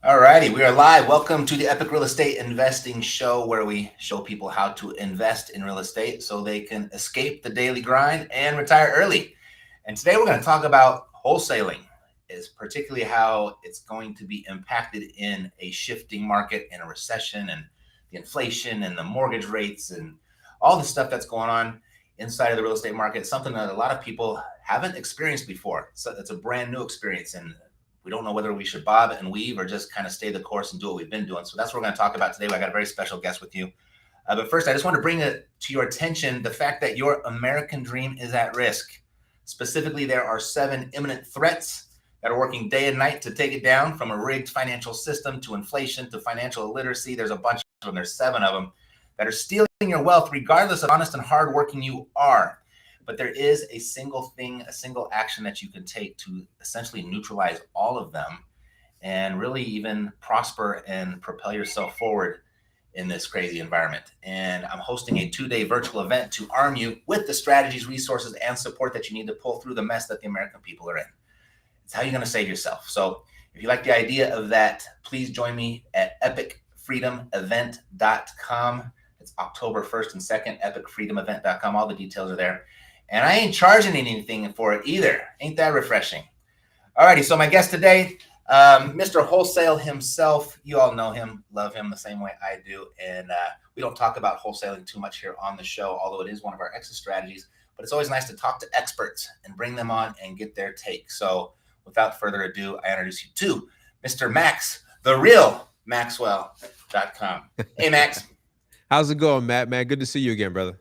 All righty, we are live. Welcome to the Epic Real Estate Investing Show, where we show people how to invest in real estate so they can escape the daily grind and retire early. And today we're going to talk about wholesaling, is particularly how it's going to be impacted in a shifting market, in a recession, and the inflation and the mortgage rates and all the stuff that's going on inside of the real estate market. It's something that a lot of people haven't experienced before. So it's a brand new experience, and we don't know whether we should bob and weave or just kind of stay the course and do what we've been doing. So that's what we're going to talk about today. I got a very special guest with you. But first, I just want to bring it to your attention the fact that your American dream is at risk. Specifically, there are 7 imminent threats that are working day and night to take it down, from a rigged financial system to inflation to financial illiteracy. There's a bunch of them. There's 7 of them that are stealing your wealth, regardless of how honest and hardworking you are. But there is a single thing, a single action that you can take to essentially neutralize all of them and really even prosper and propel yourself forward in this crazy environment. And I'm hosting a 2-day virtual event to arm you with the strategies, resources, and support that you need to pull through the mess that the American people are in. It's how you're going to save yourself. So if you like the idea of that, please join me at epicfreedomevent.com. It's October 1st and 2nd, epicfreedomevent.com. All the details are there. And I ain't charging anything for it either. Ain't that refreshing? Alrighty, so my guest today, Mr. Wholesale himself. You all know him, love him the same way I do. And we don't talk about wholesaling too much here on the show, although it is one of our exit strategies. But it's always nice to talk to experts and bring them on and get their take. So without further ado, I introduce you to Mr. Max, the real Maxwell.com. Hey, Max. How's it going, Matt? Man, good to see you again, brother.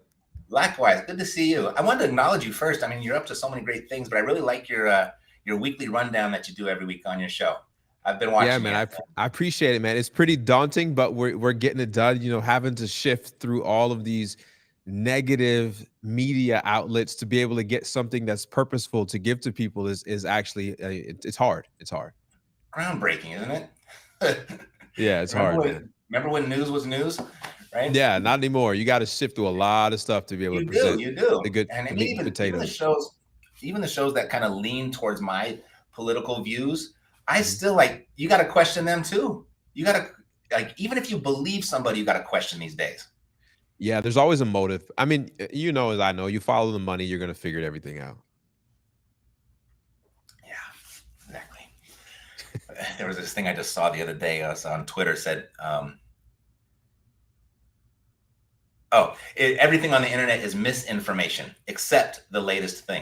Likewise, good to see you. I wanted to acknowledge you first. I mean, you're up to so many great things, but I really like your weekly rundown that you do every week on your show. I've been watching. Yeah, man, I appreciate it, man. It's pretty daunting, but we're getting it done. You know, having to shift through all of these negative media outlets to be able to get something that's purposeful to give to people is actually it's hard. It's hard. Groundbreaking, isn't it? Yeah, it's hard, man. Remember when news was news? Right? Yeah, not anymore. You got to sift through a lot of stuff to be able to present you do. the good, And I the mean, meat and even potatoes. the shows that kind of lean towards my political views, I Mhm. still you got to question them too. You got to even if you believe somebody, you got to question these days. Yeah, there's always a motive. I mean, you know, as I know, you follow the money, you're gonna figure everything out. Yeah, exactly. There was this thing I just saw the other day. I was on Twitter, said, everything on the internet is misinformation except the latest thing.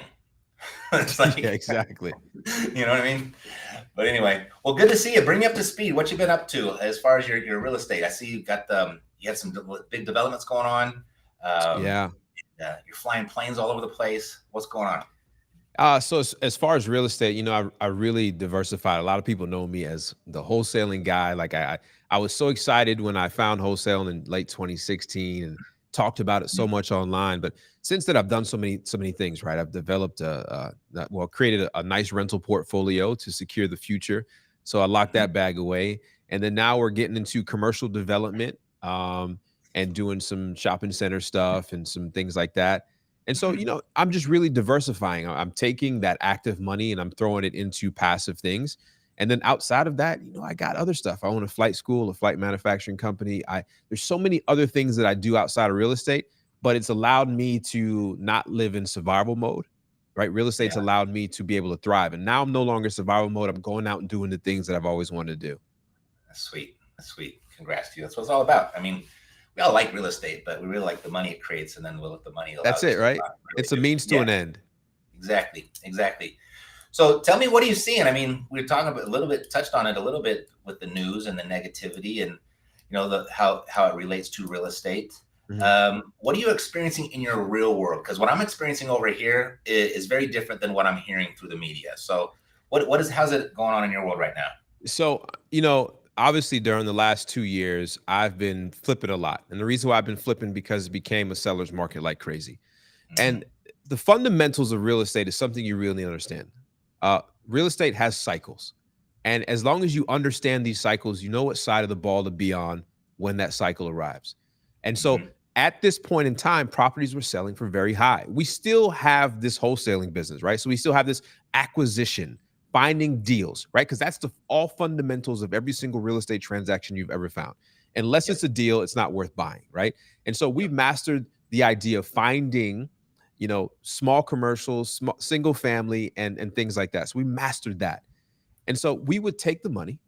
It's like, Yeah, exactly. you know what I mean? But anyway, well, good to see you. Bring me up to speed. What you been up to as far as your real estate? I see you got you had some big developments going on. Yeah. You're flying planes all over the place. What's going on? So as far as real estate, you know, I really diversified. A lot of people know me as the wholesaling guy. Like I was so excited when I found wholesale in late 2016 and talked about it so much online. But since then, I've done so many things. Right, I've developed created a nice rental portfolio to secure the future. So I locked Mhm. that bag away, and then now we're getting into commercial development and doing some shopping center stuff and some things like that. And so, you Mhm. know, I'm just really diversifying. I'm taking that active money and I'm throwing it into passive things. And then outside of that, you know, I got other stuff. I own a flight school, a flight manufacturing company. There's so many other things that I do outside of real estate, but it's allowed me to not live in survival mode, right? Real estate's Yeah, allowed me to be able to thrive. And now I'm no longer survival mode. I'm going out and doing the things that I've always wanted to do. that's sweet. That's sweet. Congrats to you. That's what it's all about. I mean, we all like real estate, but we really like the money it creates, and then we'll let the money That's allows us it, to go right? out and really It's a do it. means to Yeah, an end. exactly, exactly. So tell me, what are you seeing? I mean, we were talking about a little bit, touched on it a little bit with the news and the negativity, and how it relates to real estate. Mhm. What are you experiencing in your real world? Because what I'm experiencing over here is very different than what I'm hearing through the media. So how's it going on in your world right now? So, you know, obviously during the last 2 years, I've been flipping a lot. And the reason why I've been flipping because it became a seller's market like crazy. Hmm. And the fundamentals of real estate is something you really understand. Real estate has cycles. And as long as you understand these cycles, you know what side of the ball to be on when that cycle arrives. And so Hmm. at this point in time, properties were selling for very high. We still have this wholesaling business, right? So we still have this acquisition finding deals, right? Because that's all fundamentals of every single real estate transaction you've ever found. Unless Yep. it's a deal, it's not worth buying, right? And so we've mastered the idea of finding, small commercials, small, single family, and things like that. So we mastered that. And so we would take the money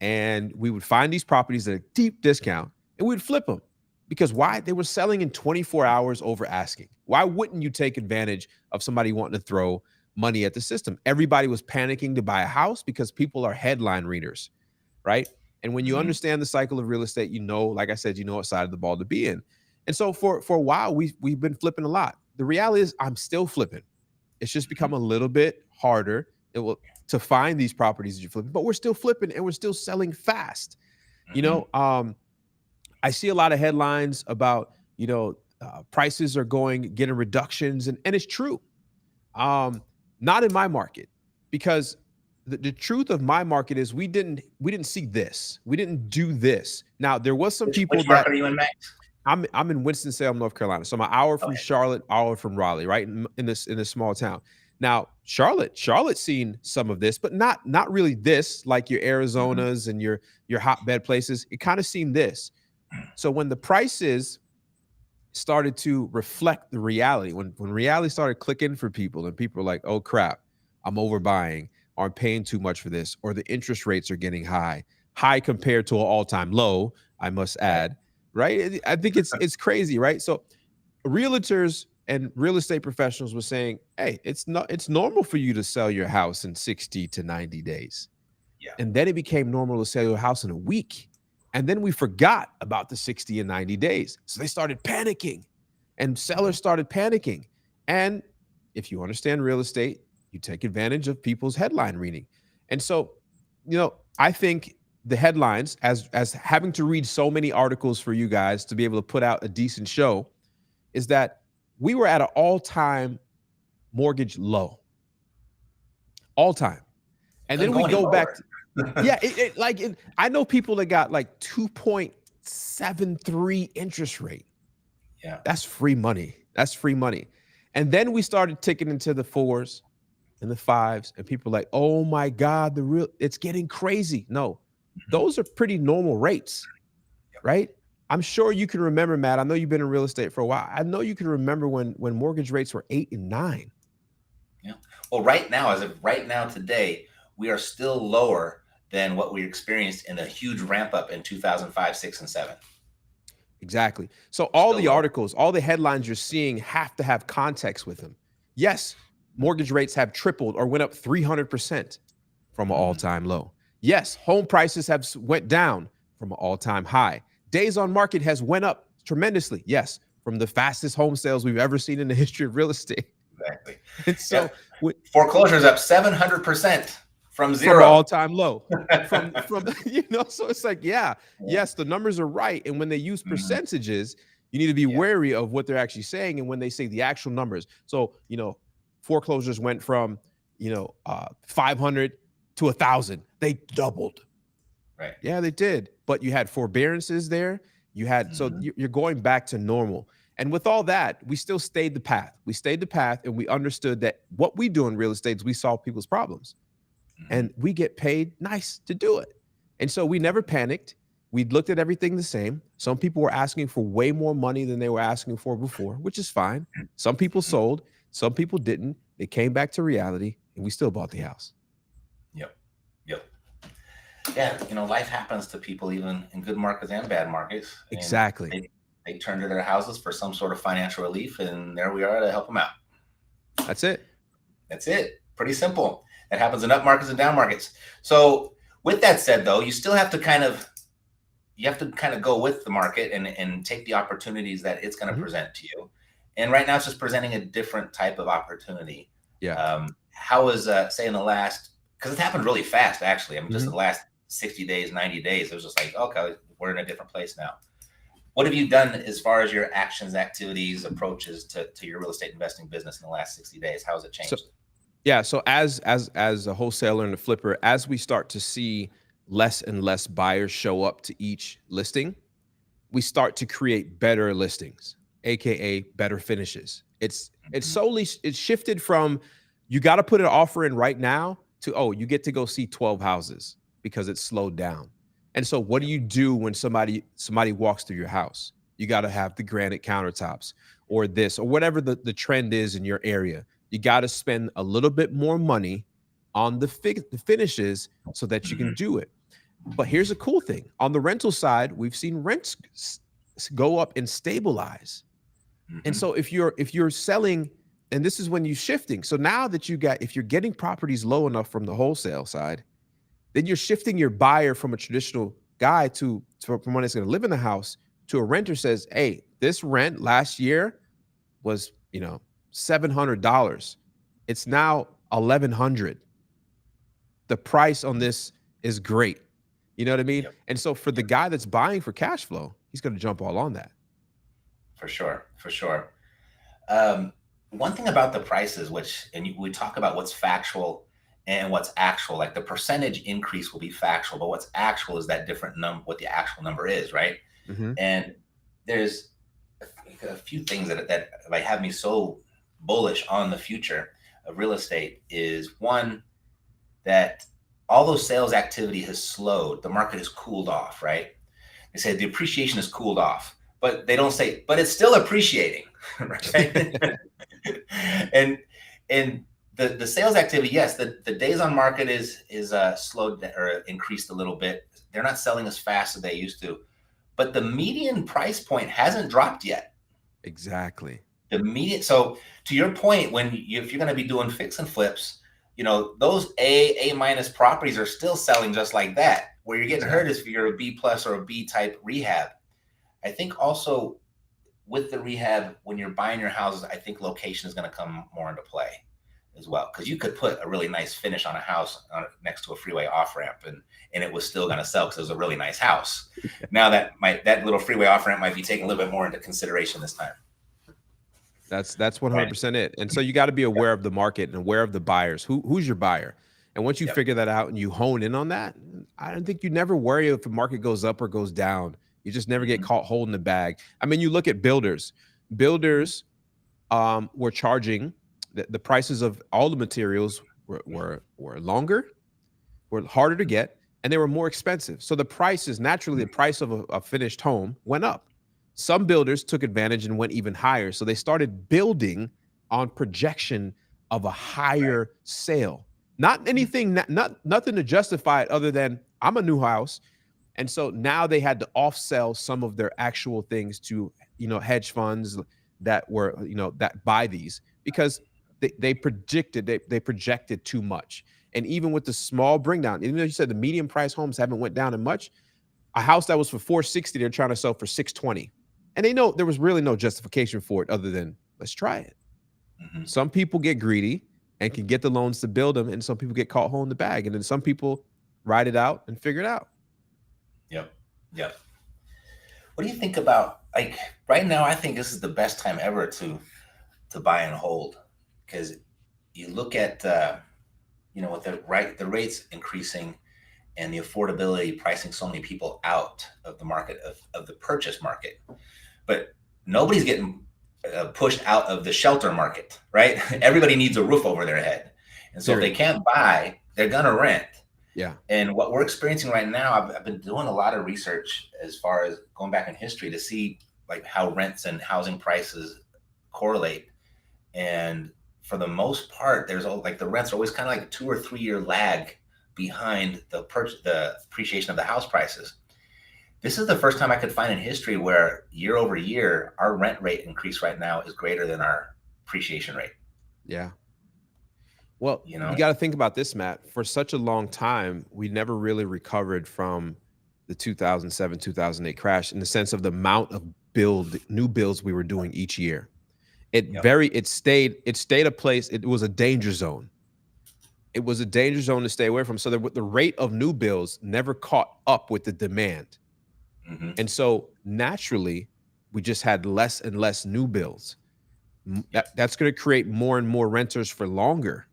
and we would find these properties at a deep discount and we'd flip them. Because why? They were selling in 24 hours over asking. Why wouldn't you take advantage of somebody wanting to throw money at the system? Everybody was panicking to buy a house because people are headline readers, right? And when you understand the cycle of real estate, like I said, what side of the ball to be in. And so for a while, we've been flipping a lot. The reality is I'm still flipping. It's just become a little bit harder to find these properties that you're flipping, but we're still flipping and we're still selling fast. I see a lot of headlines about, prices are getting reductions, and it's true. Not in my market, because the truth of my market is we didn't see this. We didn't do this. Now there was some people Which market are you in, Max? I'm in Winston-Salem, North Carolina. So I'm an hour from Charlotte, hour from Raleigh, right? In this small town. Now, Charlotte's seen some of this, but not really this, like your Arizonas and your hotbed places. It kind of seen this. So when the prices started to reflect the reality, when reality started clicking for people and people were like, oh crap, I'm overbuying, or I'm paying too much for this, or the interest rates are getting high compared to an all-time low, I must add, right? I think it's crazy, right? So realtors and real estate professionals were saying, hey, it's normal for you to sell your house in 60 to 90 days. Yeah. And then it became normal to sell your house in a week. And then we forgot about the 60 and 90 days. So they started panicking and sellers started panicking. And if you understand real estate, you take advantage of people's headline reading. And so, I think the headlines, as having to read so many articles for you guys to be able to put out a decent show, is that we were at an all-time mortgage low. All-time. And then we go back to, I know people that got like 2.73 interest rate. Yeah. That's free money. And then we started ticking into the 4s and the 5s, and people are like, oh my God, it's getting crazy. No, those are pretty normal rates, right? I'm sure you can remember, Matt. I know you've been in real estate for a while. I know you can remember when mortgage rates were 8 and 9. Yeah. Well, right now, as of right now today, we are still lower than what we experienced in a huge ramp up in 2005, 6, and 7. Exactly. So all the articles, all the headlines you're seeing have to have context with them. Yes, mortgage rates have tripled or went up 300% from an all-time low. Yes, home prices have went down from an all-time high. Days on market has went up tremendously. Yes, from the fastest home sales we've ever seen in the history of real estate. Exactly. And so foreclosures up 700%. From zero, from all-time low, from so it's like, yes, the numbers are right, and when they use percentages, you need to be wary of what they're actually saying, and when they say the actual numbers. So foreclosures went from 500 to 1,000. They doubled. Right. Yeah, they did. But you had forbearances there. You had so you're going back to normal. And with all that, we still stayed the path. We stayed the path, and we understood that what we do in real estate is we solve people's problems. And we get paid nice to do it. And so we never panicked. We looked at everything the same. Some people were asking for way more money than they were asking for before, which is fine. Some people sold, some people didn't. They came back to reality, and we still bought the house. Yep. Yeah, life happens to people even in good markets and bad markets. Exactly. They turn to their houses for some sort of financial relief, and there we are to help them out. That's it. Pretty simple. That happens in up markets and down markets. So with that said, though, you still have to kind of go with the market and take the opportunities that it's going to present to you. And right now it's just presenting a different type of opportunity. Yeah. How is say in the last, because it happened really fast, actually. I mean, just the last 60 days, 90 days, it was just like, okay, we're in a different place now. What have you done as far as your actions, activities, approaches to your real estate investing business in the last 60 days? How has it changed? So as a wholesaler and a flipper, as we start to see less and less buyers show up to each listing, we start to create better listings, aka better finishes. It's shifted from you got to put an offer in right now to, oh, you get to go see 12 houses because it's slowed down. And so what do you do when somebody walks through your house? You got to have the granite countertops or this or whatever the trend is in your area. You got to spend a little bit more money on the finishes so that you can Mhm. do it. But here's a cool thing. On the rental side, we've seen rents go up and stabilize. And Mhm. so if you're selling, and this is when you're shifting. So now that if you're getting properties low enough from the wholesale side, then you're shifting your buyer from a traditional guy from one that's going to live in the house to a renter says, hey, this rent last year was, $700. It's now 1,100. The price on this is great. You know what I mean? Yep. And so for the Yep. guy that's buying for cash flow, he's going to jump all on that. For sure. For sure. Um, One thing about the prices, we talk about what's factual and what's actual. Like the percentage increase will be factual, but what's actual is that different number, what the actual number is, right? Hmm. And there's a few things that like have me so bullish on the future of real estate. Is one, that all those sales activity has slowed. The market has cooled off, right? They say the appreciation has cooled off, but they don't say, but it's still appreciating, right? and and the sales activity, yes, the days on market is slowed or increased a little bit. They're not selling as fast as they used to, but the median price point hasn't dropped yet. Exactly. The median. So to your point, if you're going to be doing fix and flips, those A minus properties are still selling just like that. Where you're getting hurt is Exactly. if you're a B plus or a B type rehab. I think also with the rehab, when you're buying your houses, I think location is going to come more into play as well, because you could put a really nice finish on a house next to a freeway off ramp, and it was still going to sell because it was a really nice house. Now that little freeway off ramp might be taken a little bit more into consideration this time. That's Right. 100% it. And so you got to be Yep. aware of the market and aware of the buyers. Who's your buyer? And once you Yep. figure that out and you hone in on that, I don't think you never worry if the market goes up or goes down. You just never get Mm-hmm. caught holding the bag. I mean, you look at builders. Mm-hmm. Builders were charging the prices of all the materials were longer, were harder to get, and they were more expensive. So the price of a finished home went up. Some builders took advantage and went even higher. So they started building on projection of a Right. higher sale. Not anything, nothing to justify it other than I'm a new house. And so now they had to off sell some of their actual things to, hedge funds that were, that buy these because they projected too much. And even with the small bring down, even though you said the medium price homes haven't went down in much, a house that was for 460, they're trying to sell for 620. And they know there was really no justification for it other than let's try it. Mm-hmm. Some people get greedy and can get the loans to build them, and some people get caught holding the bag. And then some people ride it out and figure it out. Yep. Yep. What do you think about, like, right now? I think this is the best time ever to buy and hold, because you look at with the rates increasing and the affordability pricing so many people out of the market of the purchase market, but nobody's getting pushed out of the shelter market, right? Everybody needs a roof over their head, and so if they Period. can't buy, they're gonna rent. Yeah. And what we're experiencing right now, I've been doing a lot of research as far as going back in history to see like how rents and housing prices correlate. And for the most part, like the rents are always kind of like a 2 or 3 year lag behind the appreciation of the house prices. This is the first time I could find in history where year over year, our rent rate increase right now is greater than our appreciation rate. Yeah. Well, You you know? got to think about this, Matt. For such a long time, we never really recovered from the 2007, 2008 crash in the sense of the amount of new builds we were doing each year. Yep. It stayed a place. It was a danger zone. It was a danger zone to stay away from. So the rate of new builds never caught up with the demand. Hmm. And so naturally, we just had less and less new builds. Yep. That's going to create more and more renters for longer.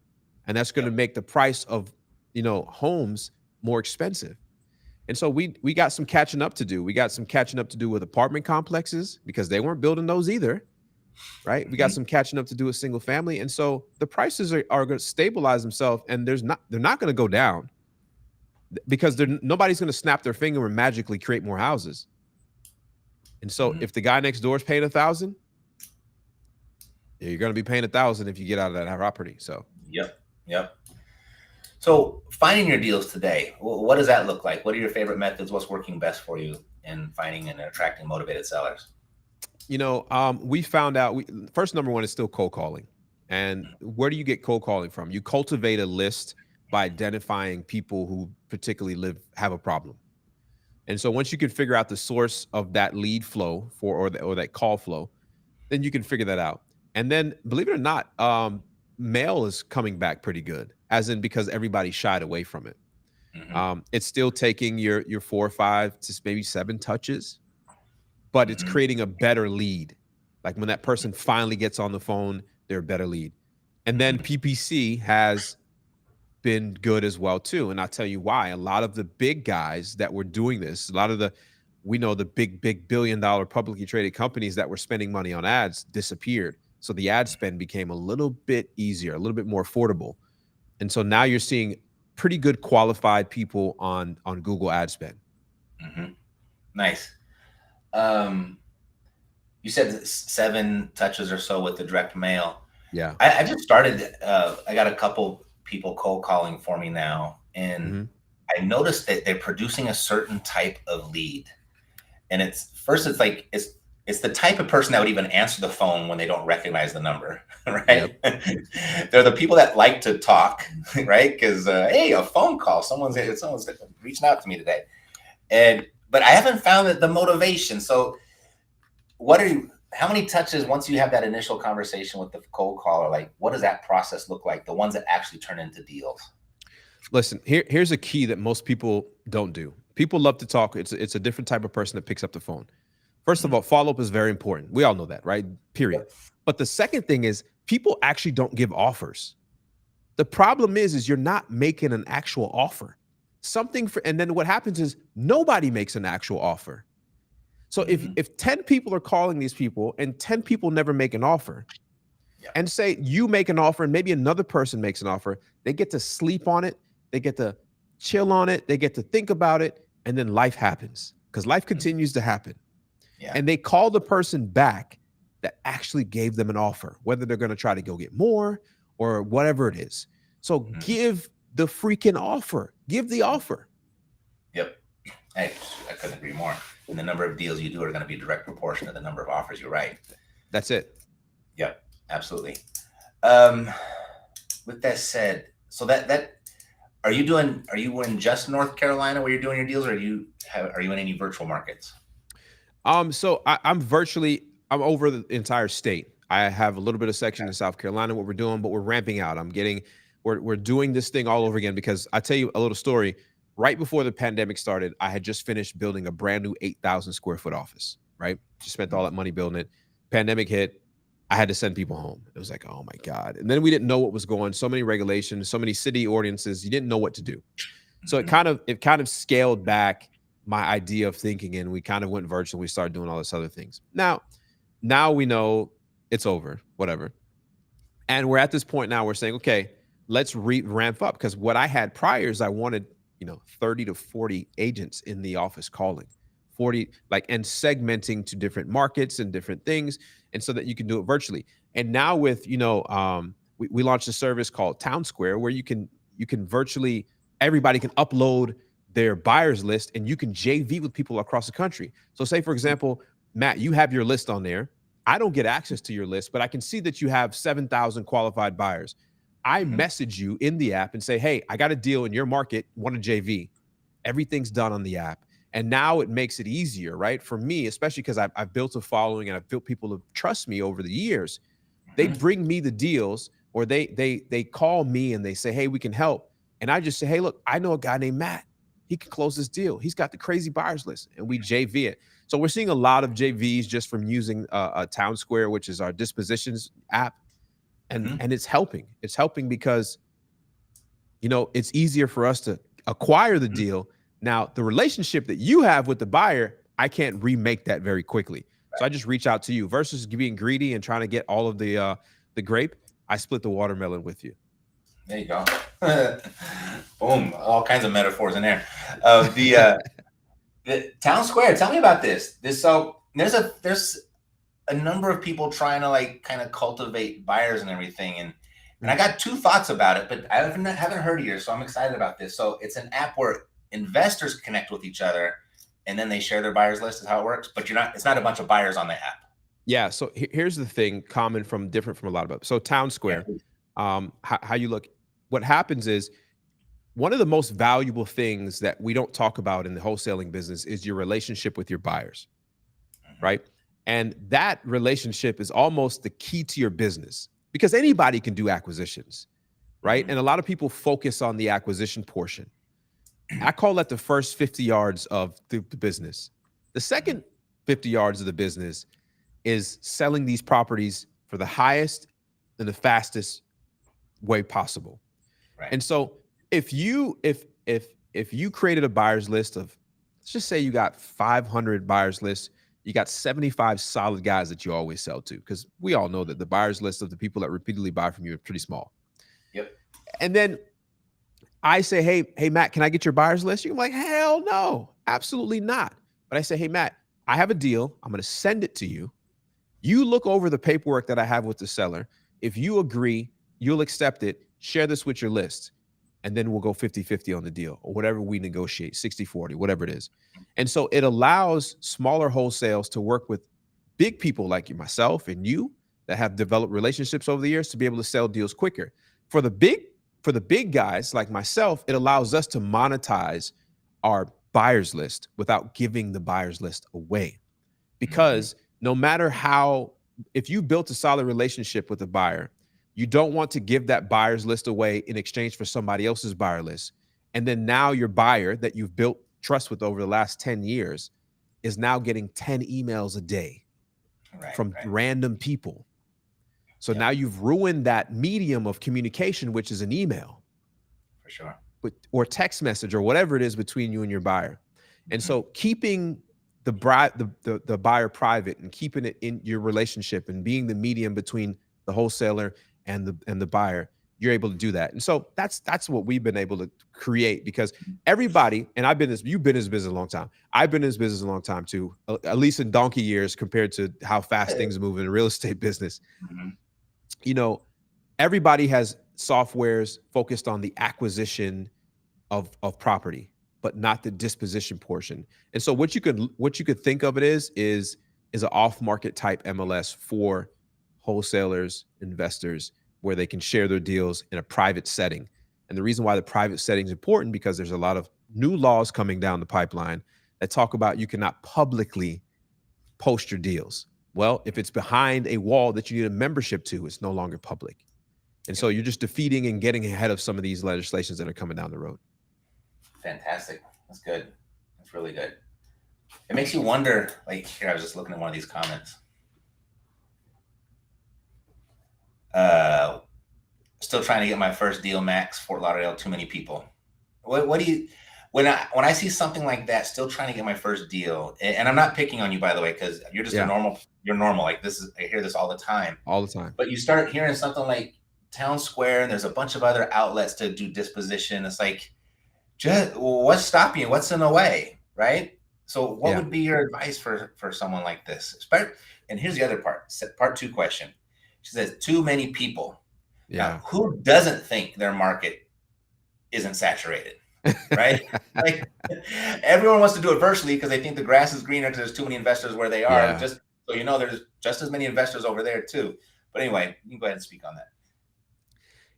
And that's going to Yep. make the price of, homes more expensive. And so we got some catching up to do. We got some catching up to do with apartment complexes because they weren't building those either. right? We got some catching up to do with single family. And so the prices are going to stabilize themselves, and they're not going to go down because nobody's going to snap their finger and magically create more houses. And so if the guy next door is paying 1,000, you're going to be paying 1,000 if you get out of that property. So yep. So finding your deals today, what does that look like? What are your favorite methods? What's working best for you in finding and attracting motivated sellers? We found out first, number one is still cold calling. And where do you get cold calling from? You cultivate a list by identifying people who particularly have a problem. And so once you can figure out the source of that lead flow or that call flow, then you can figure that out. And then, believe it or not, mail is coming back pretty good, as in because everybody shied away from it. It's still taking your 4 or 5 to maybe 7 touches, but it's creating a better lead. Like when that person finally gets on the phone, they're a better lead. And then PPC has been good as well too. And I'll tell you why. A lot of the big guys that were doing this, we know the big billion-dollar publicly traded companies that were spending money on ads disappeared. So the ad spend became a little bit easier, a little bit more affordable. And so now you're seeing pretty good qualified people on Google ad spend. Nice. You said 7 touches or so with the direct mail. Yeah. I just started, I got a couple people cold calling for me now. And I noticed that they're producing a certain type of lead. And it's the type of person that would even answer the phone when they don't recognize the number, right? Yep. They're the people that like to talk, right? Because, hey, a phone call, someone's reaching out to me today. But I haven't found the motivation. So how many touches once you have that initial conversation with the cold caller, like what does that process look like? The ones that actually turn into deals? Listen, here's a key that most people don't do. People love to talk. It's a different type of person that picks up the phone. First of all, follow-up is very important. We all know that, right? Period. But the second thing is people actually don't give offers. The problem is you're not making an actual offer. And then what happens is nobody makes an actual offer. So if 10 people are calling these people and 10 people never make an offer, and say you make an offer and maybe another person makes an offer, they get to sleep on it, they get to chill on it, they get to think about it, and then life happens because life continues to happen. And they call the person back that actually gave them an offer, whether they're going to try to go get more or whatever it is. So give the freaking offer. Give the offer. Yep. Hey, I couldn't agree more. And the number of deals you do are going to be a direct proportion of the number of offers you write. That's it. Yep, absolutely. With that said, so are you in just North Carolina where you're doing your deals, or are you in any virtual markets? So I'm over the entire state. I have a little bit of section in South Carolina, what we're doing, but we're ramping out. We're doing this thing all over again because I tell you a little story. Right before the pandemic started, I had just finished building a brand new 8,000 square foot office, right? Just spent all that money building it. Pandemic hit. I had to send people home. It was like, oh my God. And then we didn't know what was going, so many regulations, so many city ordinances. You didn't know what to do. So it kind of scaled back my idea of thinking, and we kind of went virtual. We started doing all this other things. Now we know it's over, whatever. And we're at this point now, we're saying, okay, let's ramp up. Because what I had prior is I wanted, 30 to 40 agents in the office calling, 40, and segmenting to different markets and different things. And so that you can do it virtually. And now with, we launched a service called Town Square where you can virtually, everybody can upload their buyers list and you can JV with people across the country. So say, for example, Matt, you have your list on there. I don't get access to your list, but I can see that you have 7,000 qualified buyers. I message you in the app and say, hey, I got a deal in your market, want a JV. Everything's done on the app. And now it makes it easier, right? For me, especially because I've built a following and I've built people to trust me over the years. They bring me the deals, or they call me and they say, hey, we can help. And I just say, hey, look, I know a guy named Matt. He can close this deal. He's got the crazy buyers list, and we JV it. So we're seeing a lot of JVs just from using a Town Square, which is our dispositions app. And it's helping. It's helping because, it's easier for us to acquire the deal. Now, the relationship that you have with the buyer, I can't remake that very quickly. So I just reach out to you versus being greedy and trying to get all of the grape. I split the watermelon with you. There you go. Boom. All kinds of metaphors in there. The town square. Tell me about this. So there's a number of people trying to like kind of cultivate buyers and everything. And I got two thoughts about it, but I haven't heard of yours, so I'm excited about this. So it's an app where investors connect with each other and then they share their buyers list is how it works. But it's not a bunch of buyers on the app. Yeah. So here's the thing, different from a lot of it. So town square, how you look, what happens is one of the most valuable things that we don't talk about in the wholesaling business is your relationship with your buyers, right? And that relationship is almost the key to your business because anybody can do acquisitions, right? And a lot of people focus on the acquisition portion. I call that the first 50 yards of the business. The second 50 yards of the business is selling these properties for the highest and the fastest way possible. Right. And so if you created a buyer's list of, let's just say you got 500 buyers lists, you got 75 solid guys that you always sell to, because we all know that the buyer's list of the people that repeatedly buy from you is pretty small. Yep. And then I say, hey, Matt, can I get your buyer's list? You're like, hell no, absolutely not. But I say, hey, Matt, I have a deal. I'm going to send it to you. You look over the paperwork that I have with the seller. If you agree, you'll accept it. Share this with your list. And then we'll go 50-50 on the deal or whatever we negotiate, 60-40, whatever it is. And so it allows smaller wholesales to work with big people like you, myself and you that have developed relationships over the years to be able to sell deals quicker. For the big guys like myself, it allows us to monetize our buyers list without giving the buyers list away. Because no matter if you built a solid relationship with a buyer, you don't want to give that buyer's list away in exchange for somebody else's buyer list. And then now your buyer that you've built trust with over the last 10 years is now getting 10 emails a day from random people. So now you've ruined that medium of communication, which is an email. For sure. Or text message or whatever it is between you and your buyer. And so keeping the buyer private and keeping it in your relationship and being the medium between the wholesaler and the buyer, you're able to do that. And so that's what we've been able to create, because everybody, and you've been in this business a long time. I've been in this business a long time too, at least in donkey years compared to how fast things move in the real estate business. You know, everybody has softwares focused on the acquisition of property, but not the disposition portion. And so what you could think of it is an off-market type MLS for wholesalers, investors, where they can share their deals in a private setting. And the reason why the private setting is important, because there's a lot of new laws coming down the pipeline that talk about you cannot publicly post your deals. Well, if it's behind a wall that you need a membership to, it's no longer public. And so you're just defeating and getting ahead of some of these legislations that are coming down the road. Fantastic. That's good. That's really good. It makes you wonder, like, here, I was just looking at one of these comments. Still trying to get my first deal, Max, Fort Lauderdale, too many people. What do you, when I see something like that, still trying to get my first deal, and I'm not picking on you, by the way, because you're just you're normal. Like I hear this all the time. All the time. But you start hearing something like Town Square, and there's a bunch of other outlets to do disposition. It's like, what's stopping you? What's in the way, right? So what would be your advice for someone like this? And here's the other part 2 question. She says, too many people. Yeah. Now, who doesn't think their market isn't saturated, right? Like, everyone wants to do it virtually because they think the grass is greener because there's too many investors where they are. Yeah. Just so you know, there's just as many investors over there too. But anyway, you can go ahead and speak on that.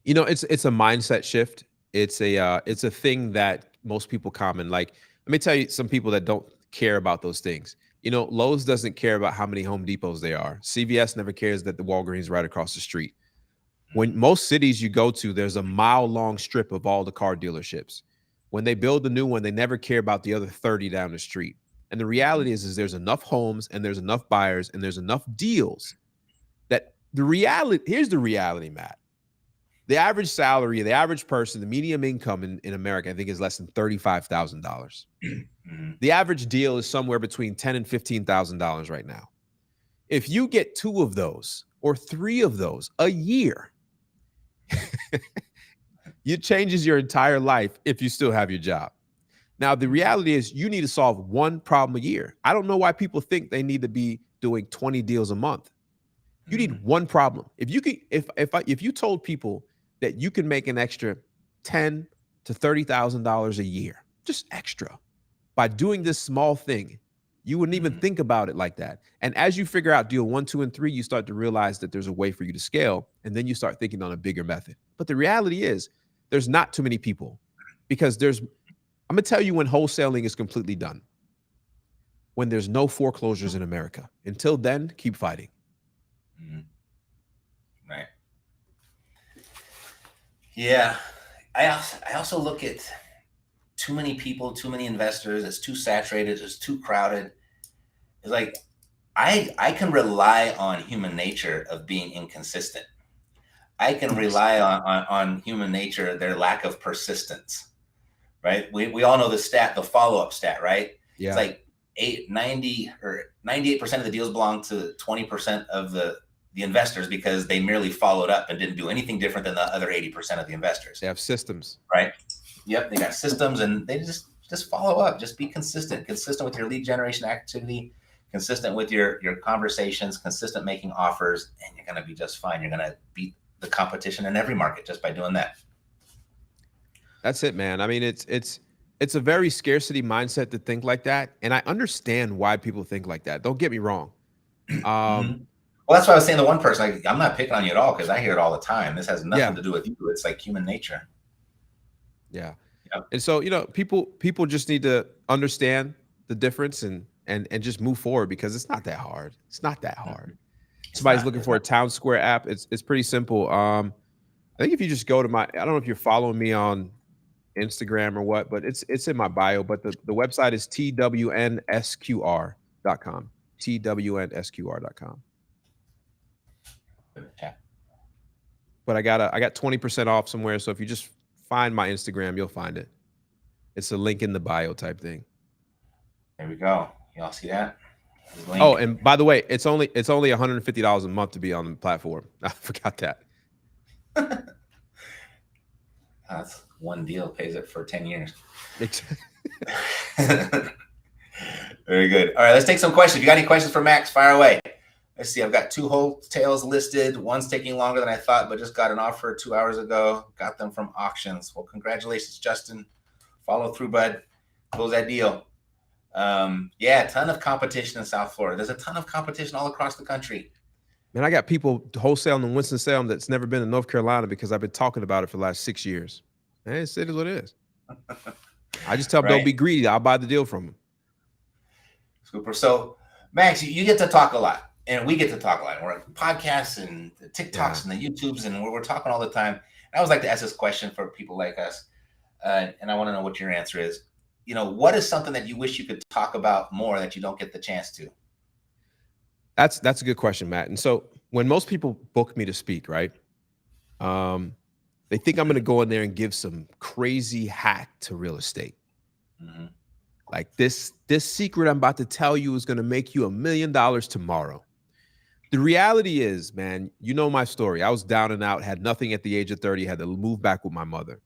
You know, it's a mindset shift. It's a thing that most people common. Like, let me tell you some people that don't care about those things. You know, Lowe's doesn't care about how many Home Depots there are. CVS never cares that the Walgreens is right across the street. When most cities you go to, there's a mile-long strip of all the car dealerships. When they build a new one, they never care about the other 30 down the street. And the reality is there's enough homes and there's enough buyers and there's enough deals that here's the reality, Matt. The average salary, the average person, the median income in America, I think, is less than $35,000. The average deal is somewhere between $10,000 and $15,000 right now. If you get 2 of those or 3 of those a year, it changes your entire life if you still have your job. Now, the reality is you need to solve one problem a year. I don't know why people think they need to be doing 20 deals a month. You need one problem. If you could, if you told people that you can make an extra $10,000 to $30,000 a year, just extra, by doing this small thing, you wouldn't even think about it like that. And as you figure out deal 1, 2, and 3, you start to realize that there's a way for you to scale, and then you start thinking on a bigger method. But the reality is, there's not too many people, because I'm gonna tell you when wholesaling is completely done. When there's no foreclosures in America. Until then, keep fighting. Right. Yeah. I also look at too many people, too many investors. It's too saturated. It's too crowded. It's like I can rely on human nature of being inconsistent. I can rely on human nature, their lack of persistence. Right. We all know the stat, the follow-up stat, right? Yeah. It's like 90 or 98% of the deals belong to 20% of the investors, because they merely followed up and didn't do anything different than the other 80% of the investors. They have systems. Right. Yep. They got systems, and they just follow up. Just be consistent with your lead generation activity, consistent with your conversations, consistent making offers, and you're going to be just fine. You're going to beat the competition in every market just by doing that. That's it, man. I mean, it's a very scarcity mindset to think like that. And I understand why people think like that. Don't get me wrong. Well, that's why I was saying the one person, I'm not picking on you at all, because I hear it all the time. This has nothing to do with you. It's like human nature. Yeah. Yep. And so, people just need to understand the difference and just move forward, because it's not that hard. It's not that hard. Somebody's looking for a Town Square app. It's pretty simple. I think if you just go to I don't know if you're following me on Instagram or what, but it's in my bio. But the website is tWNSQR.com. tWNSQR.com. But I got 20% off somewhere. So if you just find my Instagram, you'll find it. It's a link in the bio type thing. There we go. Y'all see that? Oh, and by the way, it's only $150 a month to be on the platform. I forgot that. That's one deal, pays it for 10 years. Very good. All right, let's take some questions. If you got any questions for Max, fire away. Let's see. I've got 2 wholesales listed. One's taking longer than I thought, but just got an offer 2 hours ago. Got them from auctions. Well, congratulations, Justin. Follow through, bud. Close that deal. Yeah, a ton of competition in South Florida. There's a ton of competition all across the country. Man, I got people wholesaling in Winston-Salem that's never been to North Carolina, because I've been talking about it for the last 6 years. Man, it is what it is. I just tell them, don't be greedy. I'll buy the deal from them. Super. So, Max, you get to talk a lot, and we get to talk a lot. We're on podcasts and the TikToks and the YouTubes, and we're talking all the time. And I always like to ask this question for people like us, and I want to know what your answer is. What is something that you wish you could talk about more that you don't get the chance to? That's a good question, Matt. And so when most people book me to speak, right, they think I'm going to go in there and give some crazy hack to real estate. Like this secret I'm about to tell you is going to make you $1 million tomorrow. The reality is, man, you know my story. I was down and out, had nothing at the age of 30, had to move back with my mother.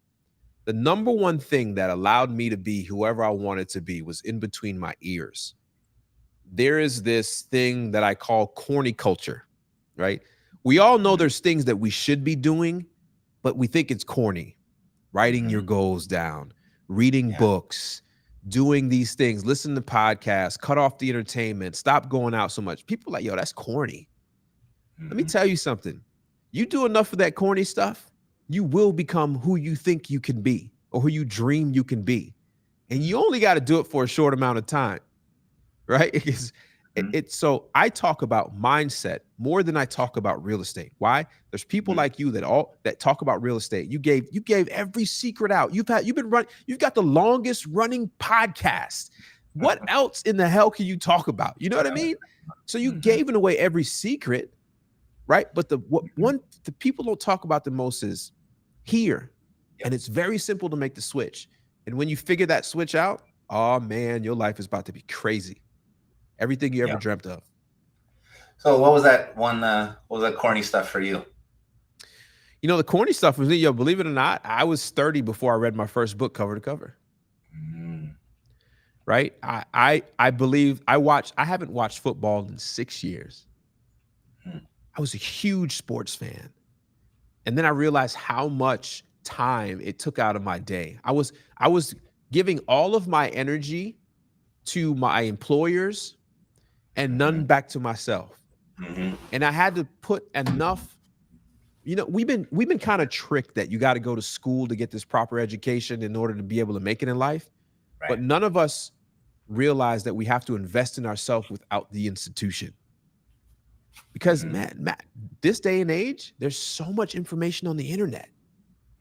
The number one thing that allowed me to be whoever I wanted to be was in between my ears. There is this thing that I call corny culture, right? We all know there's things that we should be doing, but we think it's corny. Writing your goals down, reading books, doing these things, listen to podcasts, cut off the entertainment, stop going out so much. People are like, yo, that's corny. Let me tell you something. You do enough of that corny stuff, you will become who you think you can be or who you dream you can be. And you only got to do it for a short amount of time, right? So I talk about mindset more than I talk about real estate. Why? There's people like you that talk about real estate. You gave every secret out. You've got the longest running podcast. What else in the hell can you talk about? You know what I mean? So you gave away every secret, right? But the people don't talk about the most is here. And it's very simple to make the switch. And when you figure that switch out, oh man, your life is about to be crazy. Everything you ever dreamt of. So what was that one? What was that corny stuff for you? The corny stuff was, believe it or not, I was 30 before I read my first book cover to cover. Mm, Right? I believe I haven't watched football in 6 years. mm, I was a huge sports fan. And then I realized how much time it took out of my day. I was giving all of my energy to my employers and mm-hmm, none back to myself. mm-hmm, And I had to put enough, we've been kind of tricked that you got to go to school to get this proper education in order to be able to make it in life. right. But none of us realize that we have to invest in ourselves without the institution. Because Mm-hmm, Matt, this day and age, there's so much information on the internet.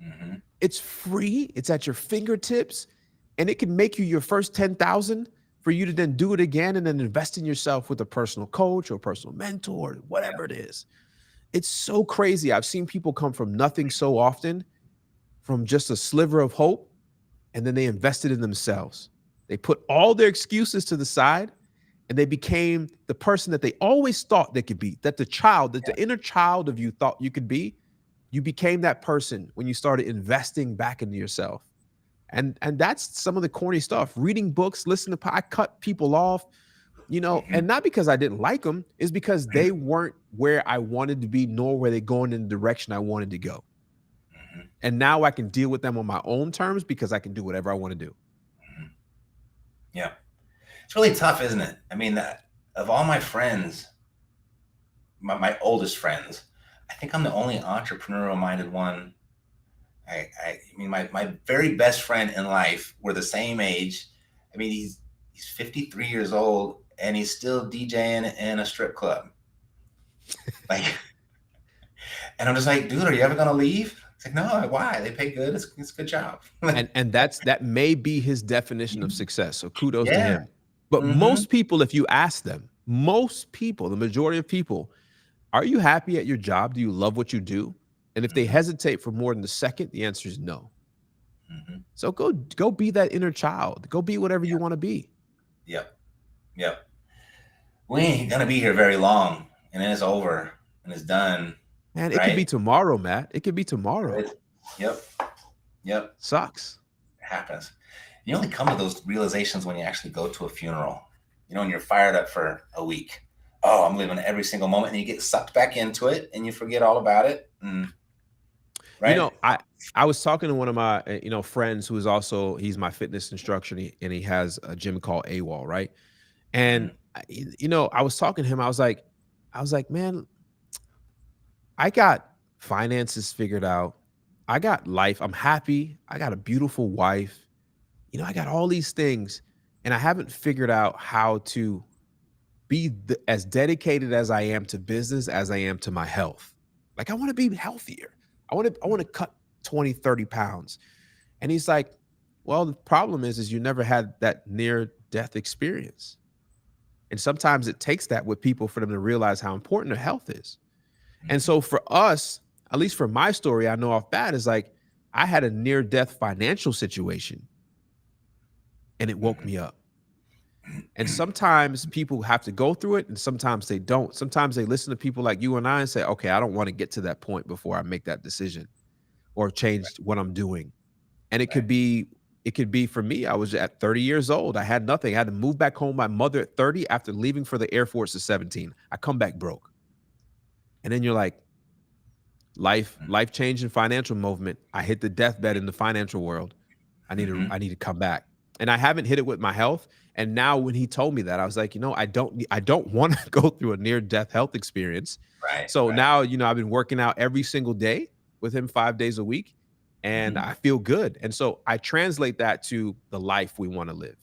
mm-hmm, It's free, it's at your fingertips, and it can make you your first 10,000 for you to then do it again and then invest in yourself with a personal coach or personal mentor, or yeah. whatever it is. It's so crazy. I've seen people come from nothing so often, from just a sliver of hope, and then they invested in themselves. They put all their excuses to the side and they became the person that they always thought they could be, that the inner child of you thought you could be. You became that person when you started investing back into yourself. And that's some of the corny stuff. Reading books, listening to I cut people off, Mm-hmm, and not because I didn't like them, is because they weren't where I wanted to be, nor were they going in the direction I wanted to go. mm-hmm, And now I can deal with them on my own terms because I can do whatever I want to do. mm-hmm. Yeah. It's really tough, isn't it? I mean, of all my friends, my oldest friends, I think I'm the only entrepreneurial minded one. I mean, my very best friend in life, we're the same age. I mean, he's 53 years old and he's still DJing in a strip club. Like, and I'm just like, dude, are you ever gonna leave? It's like, no, why? They pay good. It's a good job. And that may be his definition of success. So kudos to Yeah. him. But Mm-hmm. most people, if you ask them, most people, the majority of people, are you happy at your job? Do you love what you do? And if they Mm-hmm. hesitate for more than a second, the answer is no. Mm-hmm. So go be that inner child. Go be whatever you Yeah. want to be. Yep. Yep. We ain't gonna be here very long, and then it's over and it's done, Man, it could be right? tomorrow, Matt. It could be tomorrow. Right? Yep. Yep. Sucks. It happens. You only come to those realizations when you actually go to a funeral. And you're fired up for a week. Oh, I'm living every single moment, and you get sucked back into it, and you forget all about it. You Right? know, I was talking to one of my friends who is also he's my fitness instructor and he has a gym called AWOL, right? And Mm-hmm. I was talking to him. I was like, man, I got finances figured out. I got life. I'm happy. I got a beautiful wife. I got all these things, and I haven't figured out how to be as dedicated as I am to business as I am to my health. Like I want to be healthier. I want to cut 20, 30 pounds. And he's like, well, the problem is you never had that near death experience. And sometimes it takes that with people for them to realize how important their health is. And Mm-hmm. so for us, at least for my story, I know off bat is like I had a near death financial situation and it woke me up. And sometimes people have to go through it and sometimes they don't. Sometimes they listen to people like you and I and say, okay, I don't want to get to that point before I make that decision or change what I'm doing. And it Right. could be for me. I was at 30 years old. I had nothing. I had to move back home. My mother at 30 after leaving for the Air Force at 17. I come back broke. And then you're like, life changing financial movement. I hit the deathbed in the financial world. Mm-hmm. I need to come back. And I haven't hit it with my health. And now when he told me that, I was like, I don't want to go through a near death health experience. Right. So Right. now, I've been working out every single day with him 5 days a week and Mm-hmm. I feel good. And so I translate that to the life we want to live.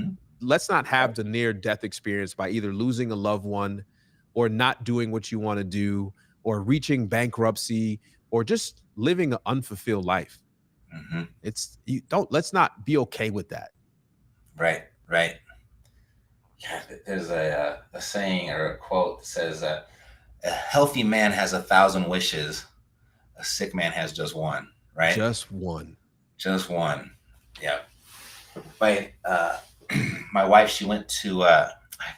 Mm-hmm. Let's not Right. have the near death experience by either losing a loved one or not doing what you want to do or reaching bankruptcy or just living an unfulfilled life. Mm-hmm. Let's not be okay with that. Right. Right. Yeah, there's a saying or a quote that says, "A healthy man has 1,000 wishes. A sick man has just one." Right? Just one. Just one. Yeah. My my wife, she went to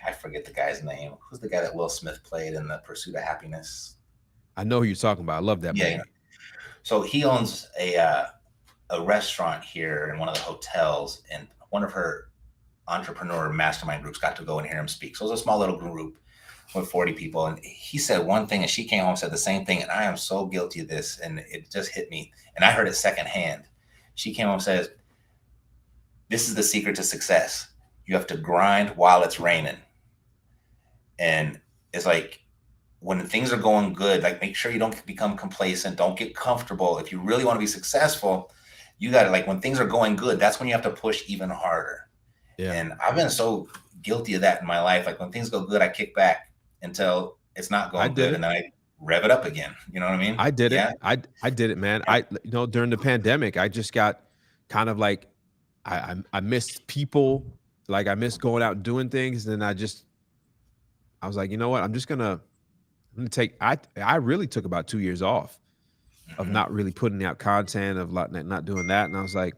I forget the guy's name. Who's the guy that Will Smith played in The Pursuit of Happiness? I know who you're talking about. I love that Yeah. movie. So he owns a restaurant here in one of the hotels, and one of her entrepreneur mastermind groups got to go and hear him speak. So it was a small little group with 40 people. And he said one thing, and she came home and said the same thing. And I am so guilty of this. And it just hit me. And I heard it secondhand. She came home and says, this is the secret to success. You have to grind while it's raining. And it's like, when things are going good, like, make sure you don't become complacent. Don't get comfortable. If you really want to be successful, you got to, like, when things are going good, that's when you have to push even harder. Yeah. And I've been so guilty of that in my life. Like, when things go good, I kick back until it's not going good, and then I rev it up again. You know what I mean? I did it. I did it, man. During the pandemic, I just got kind of like, I missed people. Like, I missed going out and doing things. And then I was like, you know what? I'm gonna take, I really took about 2 years off of not really putting out content, of not doing that. And I was like,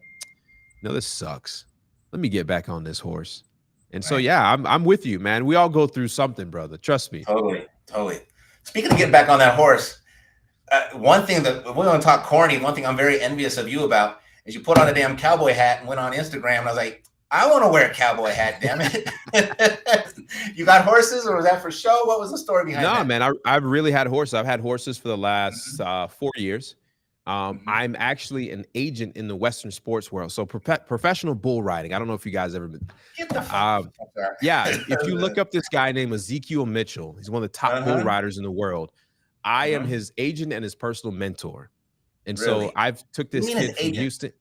no, this sucks. Let me get back on this horse. And so, yeah, I'm with you, man. We all go through something, brother. Trust me. Totally. Speaking of getting back on that horse, one thing that we're going to talk corny, one thing I'm very envious of you about is you put on a damn cowboy hat and went on Instagram. And I was like, I want to wear a cowboy hat, damn it. You got horses, or was that for show? What was the story behind that? No, man, I've really had horses. I've had horses for the last 4 years. I'm actually an agent in the Western sports world. So professional bull riding. I don't know if you guys ever been. Get the fuck yeah, if you look up this guy named Ezekiel Mitchell, he's one of the top bull riders in the world. I am his agent and his personal mentor. And so I've took this kid from Houston.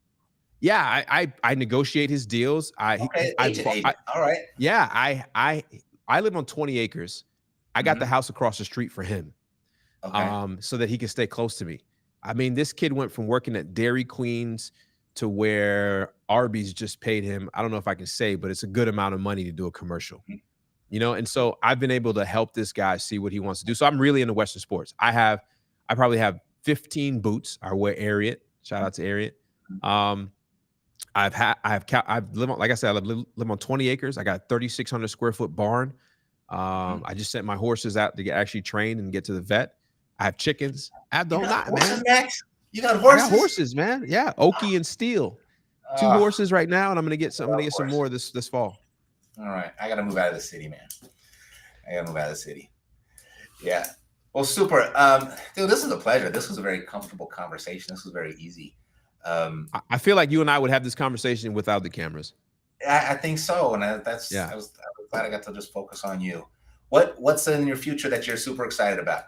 Yeah, I negotiate his deals. All right. Yeah, I live on 20 acres. I got the house across the street for him. So that he can stay close to me. I mean, this kid went from working at Dairy Queens to where Arby's just paid him, I don't know if I can say, but it's a good amount of money to do a commercial. You know, and so I've been able to help this guy see what he wants to do. So I'm really into Western sports. I probably have 15 boots. I wear Ariat. Shout out to Ariat. I've lived on, like I said, I live on 20 acres. I got a 3,600 square foot barn. I just sent my horses out to get actually trained and get to the vet. I have chickens. I have the whole lot, man. Max? You got horses? I got horses, man. Yeah, Okie and Steel. 2 horses right now, and I'm gonna get some more this fall. All right, I gotta move out of the city, man. I gotta move out of the city. Yeah. Well, super. Dude, this is a pleasure. This was a very comfortable conversation. This was very easy. I feel like you and I would have this conversation without the cameras. I think so, and I was glad I got to just focus on you. What's in your future that you're super excited about?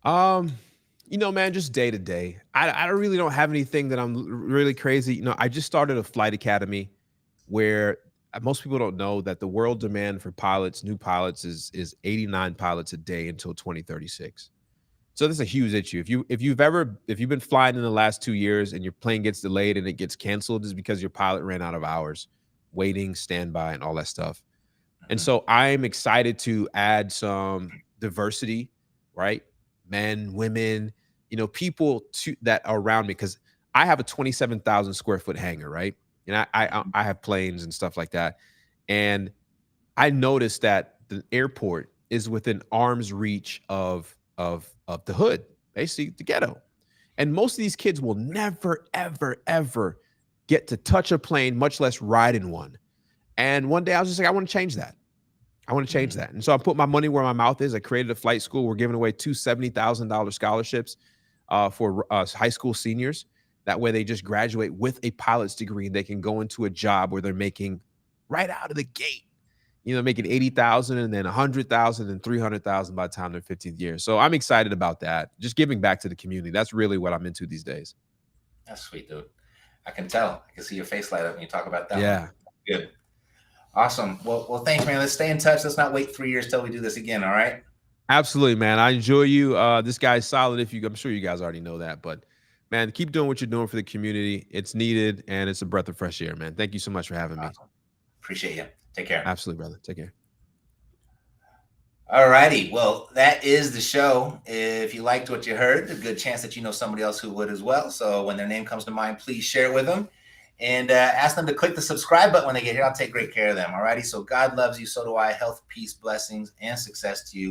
You know, man, just day to day. I really don't have anything that I'm really crazy. You know, I just started a flight academy where most people don't know that the world demand for pilots, new pilots, is 89 pilots a day until 2036. So that's a huge issue. If you've been flying in the last 2 years and your plane gets delayed and it gets canceled, is because your pilot ran out of hours, waiting, standby, and all that stuff. And so I'm excited to add some diversity, right? Men, women, you know, people that are around me, because I have a 27,000 square foot hangar, right? And I have planes and stuff like that. And I noticed that the airport is within arm's reach of the hood, basically the ghetto. And most of these kids will never, ever, ever get to touch a plane, much less ride in one. And one day I was just like, I want to change that. I want to change that. And so I put my money where my mouth is. I created a flight school. We're giving away 2 $70,000 scholarships for high school seniors. That way they just graduate with a pilot's degree and they can go into a job where they're making right out of the gate, you know, making 80,000 and then 100,000 and 300,000 by the time they're 15th year. So I'm excited about that. Just giving back to the community. That's really what I'm into these days. That's sweet, dude. I can tell. I can see your face light up when you talk about that. Yeah. Good. Awesome. Well, thanks, man. Let's stay in touch. Let's not wait 3 years till we do this again. All right. Absolutely, man. I enjoy you. This guy's solid. I'm sure you guys already know that, but man, keep doing what you're doing for the community. It's needed, and it's a breath of fresh air, man. Thank you so much for having me. Appreciate you. Take care. Absolutely, brother. Take care. All righty. Well, that is the show. If you liked what you heard, there's a good chance that you know somebody else who would as well. So when their name comes to mind, please share it with them. and ask them to click the subscribe button when they get here. I'll take great care of them. Alrighty. So God loves you. So do I. Health, peace, blessings, and success to you.